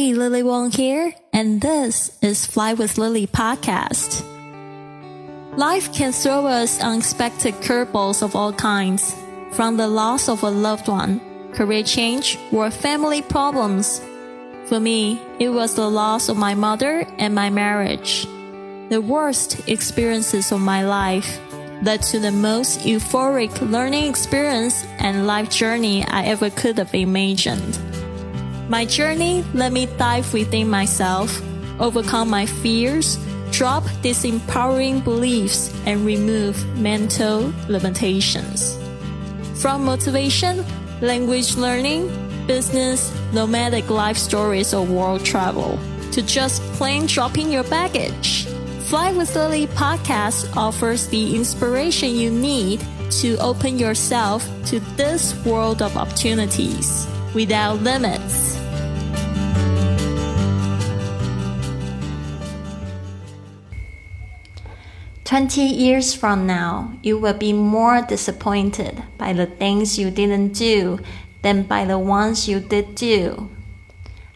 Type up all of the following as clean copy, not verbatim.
Hey, Lily Wong here, and this is Fly with Lily podcast. Life can throw us unexpected curveballs of all kinds, from the loss of a loved one, career change, or family problems. For me, it was the loss of my mother and my marriage. The worst experiences of my life led to the most euphoric learning experience and life journey I ever could have imagined. My journey let me dive within myself, overcome my fears, drop disempowering beliefs, and remove mental limitations. From motivation, language learning, business, nomadic life stories, or world travel, to just plain dropping your baggage, Fly with Lily podcast offers the inspiration you need to open yourself to this world of opportunities without limits. "20 years from now, you will be more disappointed by the things you didn't do than by the ones you did do."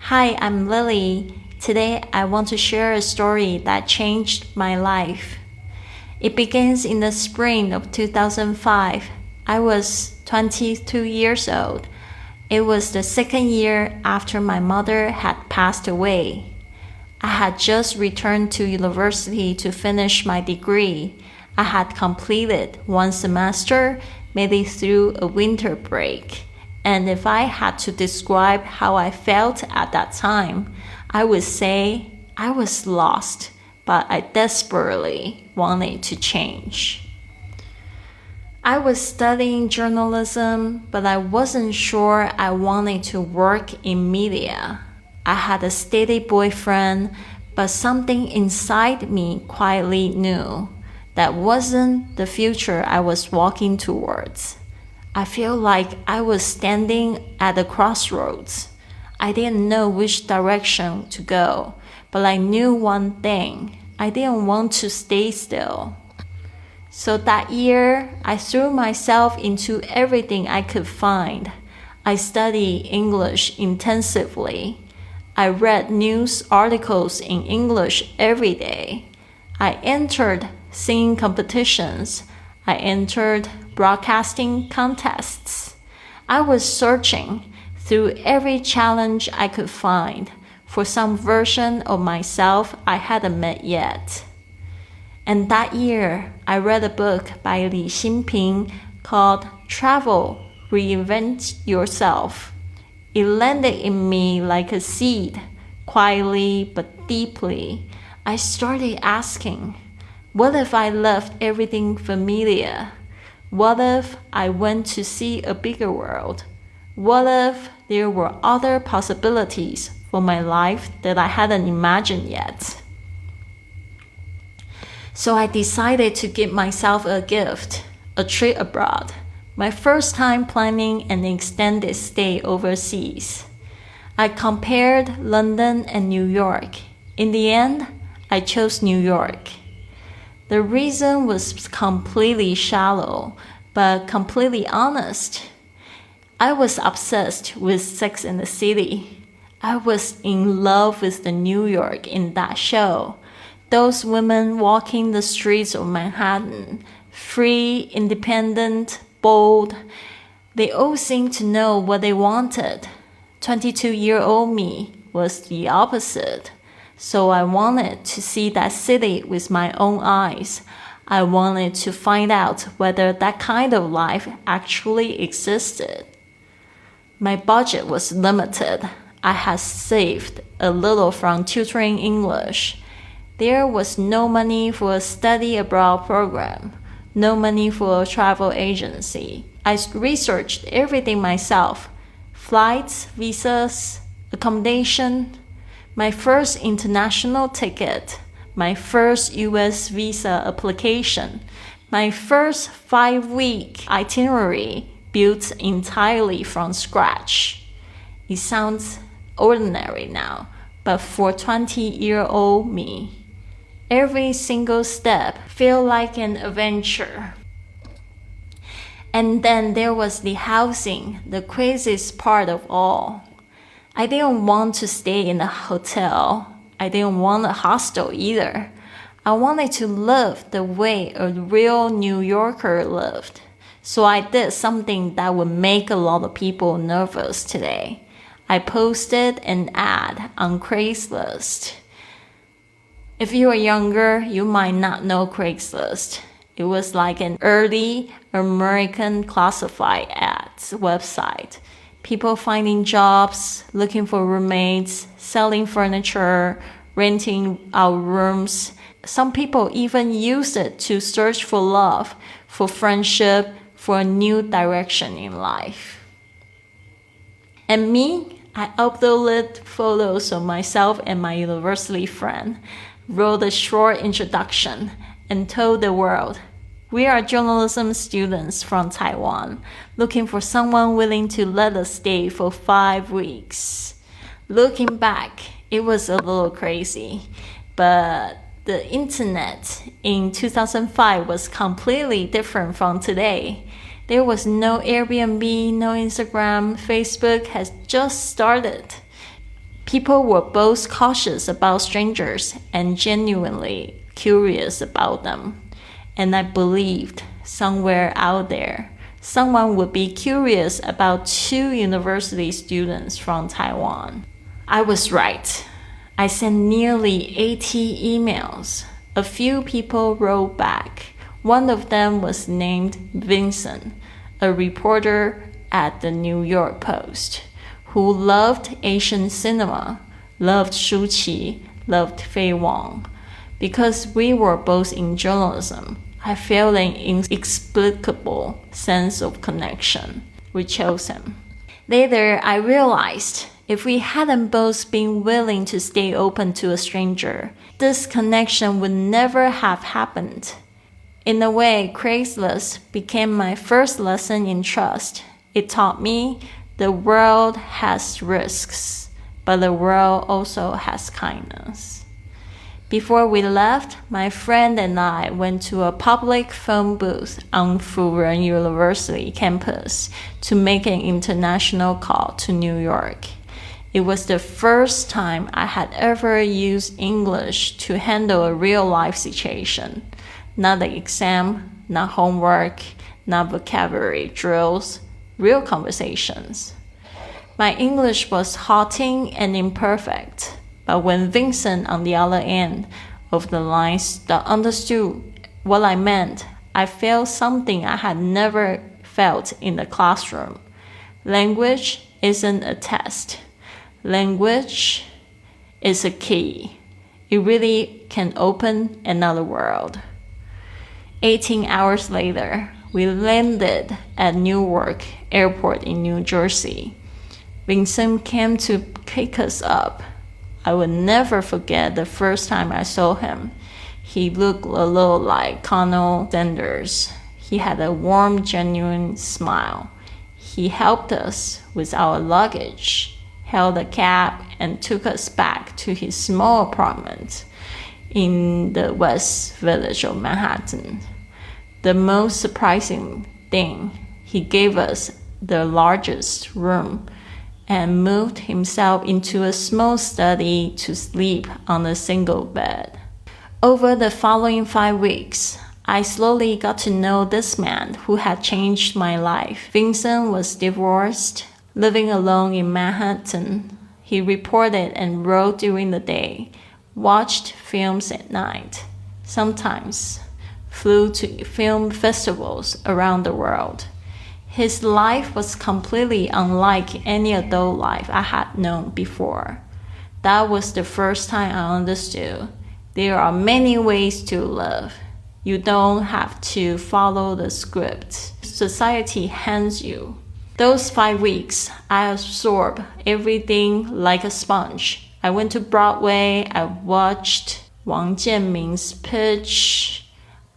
Hi, I'm Lily. Today, I want to share a story that changed my life. It begins in the spring of 2005. I was 22 years old. It was the second year after my mother had passed away. I had just returned to university to finish my degree. I had completed one semester, made it through a winter break. And if I had to describe how I felt at that time, I would say I was lost, but I desperately wanted to change. I was studying journalism, but I wasn't sure I wanted to work in media. I had a steady boyfriend, but something inside me quietly knew that wasn't the future I was walking towards. I feel like I was standing at a crossroads. I didn't know which direction to go, but I knew one thing. I didn't want to stay still. So that year, I threw myself into everything I could find. I studied English intensively. I read news articles in English every day. I entered singing competitions. I entered broadcasting contests. I was searching through every challenge I could find for some version of myself I hadn't met yet. And that year, I read a book by Li Xinping called Travel, Reinvent Yourself. It landed in me like a seed, quietly but deeply. I started asking, what if I left everything familiar? What if I went to see a bigger world? What if there were other possibilities for my life that I hadn't imagined yet? So I decided to give myself a gift, a trip abroad. My first time planning an extended stay overseas. I compared London and New York. In the end, I chose New York. The reason was completely shallow, but completely honest. I was obsessed with Sex and the City. I was in love with the New York in that show. Those women walking the streets of Manhattan, free, independent, bold. They all seemed to know what they wanted. 22-year-old me was the opposite. So I wanted to see that city with my own eyes. I wanted to find out whether that kind of life actually existed. My budget was limited. I had saved a little from tutoring English. There was no money for a study abroad program. No money for a travel agency. I researched everything myself. Flights, visas, accommodation, my first international ticket, my first US visa application, my first 5-week itinerary built entirely from scratch. It sounds ordinary now, but for 20-year-old me, every single step felt like an adventure. And then there was the housing, the craziest part of all. I didn't want to stay in a hotel. I didn't want a hostel either. I wanted to live the way a real New Yorker lived. So I did something that would make a lot of people nervous today. I posted an ad on Craigslist. If you are younger, you might not know Craigslist. It was like an early American classified ads website. People finding jobs, looking for roommates, selling furniture, renting out rooms. Some people even used it to search for love, for friendship, for a new direction in life. And me, I uploaded photos of myself and my university friend, wrote a short introduction, and told the world, we are journalism students from Taiwan, looking for someone willing to let us stay for 5 weeks. Looking back, it was a little crazy, but the internet in 2005 was completely different from today. There was no Airbnb, no Instagram, Facebook had just started. People were both cautious about strangers and genuinely curious about them. And I believed somewhere out there, someone would be curious about 2 university students from Taiwan. I was right. I sent nearly 80 emails. A few people wrote back. One of them was named Vincent, a reporter at the New York Post, who loved Asian cinema, loved Shu Qi, loved Fei Wang. Because we were both in journalism, I felt an inexplicable sense of connection. We chose him. Later, I realized if we hadn't both been willing to stay open to a stranger, this connection would never have happened. In a way, Craigslist became my first lesson in trust. It taught me the world has risks, but the world also has kindness. Before we left, my friend and I went to a public phone booth on Furen University campus to make an international call to New York. It was the first time I had ever used English to handle a real-life situation. Not the exam, not homework, not vocabulary drills, real conversations. My English was halting and imperfect. But when Vincent on the other end of the line understood what I meant, I felt something I had never felt in the classroom. Language isn't a test. Language is a key. It really can open another world. 18 hours later, we landed at Newark Airport in New Jersey. Vincent came to pick us up. I will never forget the first time I saw him. He looked a little like Colonel Sanders. He had a warm, genuine smile. He helped us with our luggage, held a cab, and took us back to his small apartment in the West Village of Manhattan. The most surprising thing, he gave us the largest room and moved himself into a small study to sleep on a single bed. Over the following 5 weeks, I slowly got to know this man who had changed my life. Vincent was divorced, living alone in Manhattan. He reported and wrote during the day, watched films at night, sometimes flew to film festivals around the world. His life was completely unlike any adult life I had known before. That was the first time I understood there are many ways to live. You don't have to follow the script society hands you. Those 5 weeks, I absorbed everything like a sponge. I went to Broadway, I watched Wang Jianming's pitch,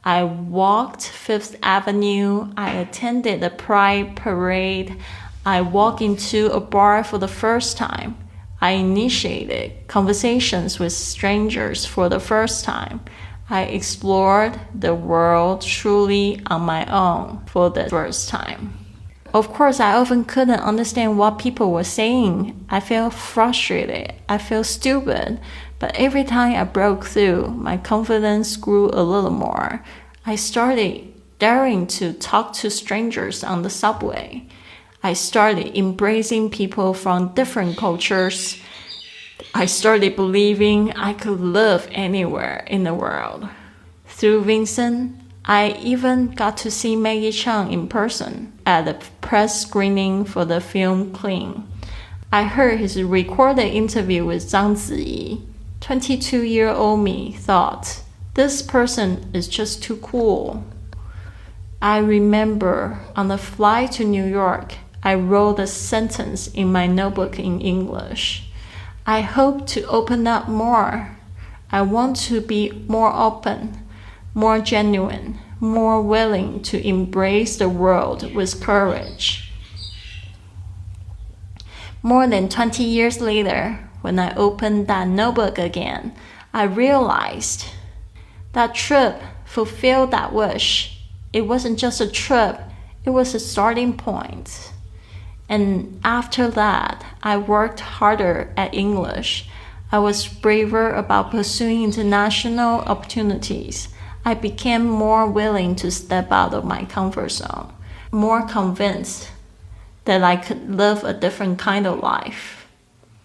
I walked Fifth Avenue, I attended a Pride parade, I walked into a bar for the first time. I initiated conversations with strangers for the first time. I explored the world truly on my own for the first time. Of course, I often couldn't understand what people were saying. I felt frustrated. I felt stupid. But every time I broke through, my confidence grew a little more. I started daring to talk to strangers on the subway. I started embracing people from different cultures. I started believing I could live anywhere in the world. Through Vincent, I even got to see Maggie Cheung in person at the press screening for the film Clean. I heard his recorded interview with Zhang Ziyi. 22-year-old me thought, this person is just too cool. I remember on the flight to New York, I wrote a sentence in my notebook in English. I hope to open up more. I want to be more open, more genuine, more willing to embrace the world with courage. More than 20 years later, when I opened that notebook again, I realized that trip fulfilled that wish. It wasn't just a trip, it was a starting point. And after that, I worked harder at English. I was braver about pursuing international opportunities. I became more willing to step out of my comfort zone, more convinced that I could live a different kind of life.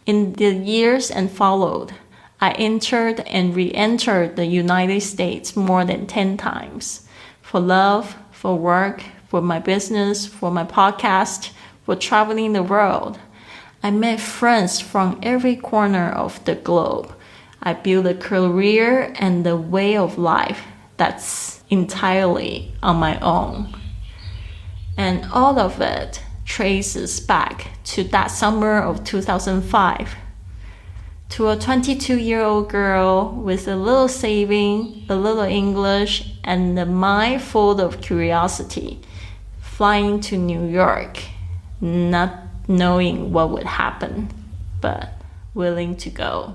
In the years and followed, I entered and re-entered the United States more than 10 times. For love, for work, for my business, for my podcast, for traveling the world. I met friends from every corner of the globe. I built a career and a way of life that's entirely on my own. And all of it traces back to that summer of 2005. To a 22-year-old girl with a little saving, a little English, and a mind full of curiosity, flying to New York, not knowing what would happen, but willing to go.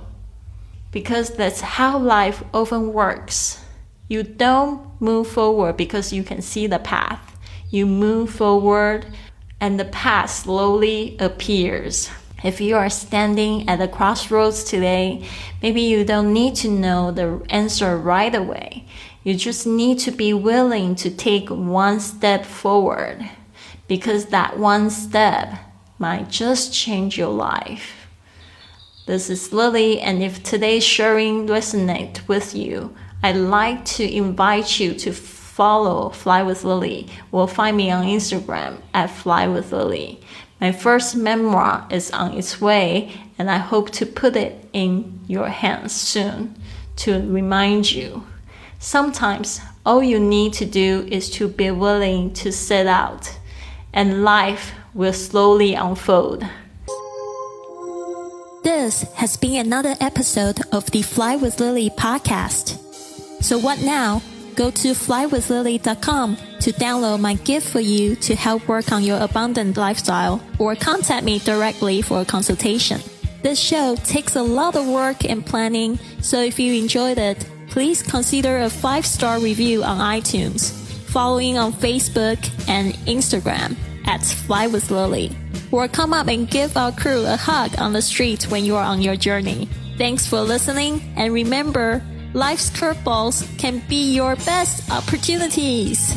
Because that's how life often works. You don't move forward because you can see the path. You move forward and the path slowly appears. If you are standing at the crossroads today, maybe you don't need to know the answer right away. You just need to be willing to take one step forward, because that one step might just change your life. This is Lily, and if today's sharing resonates with you, I'd like to invite you to follow Fly with Lily or find me on Instagram at Fly with Lily. My first memoir is on its way, and I hope to put it in your hands soon to remind you. Sometimes all you need to do is to be willing to set out, and life will slowly unfold. This has been another episode of the Fly with Lily podcast. So what now? Go to flywithlily.com to download my gift for you to help work on your abundant lifestyle, or contact me directly for a consultation. This show takes a lot of work and planning, so if you enjoyed it, please consider a 5-star review on iTunes, following on Facebook and Instagram at Fly with Lily, or come up and give our crew a hug on the street when you are on your journey. Thanks for listening, and remember, life's curveballs can be your best opportunities.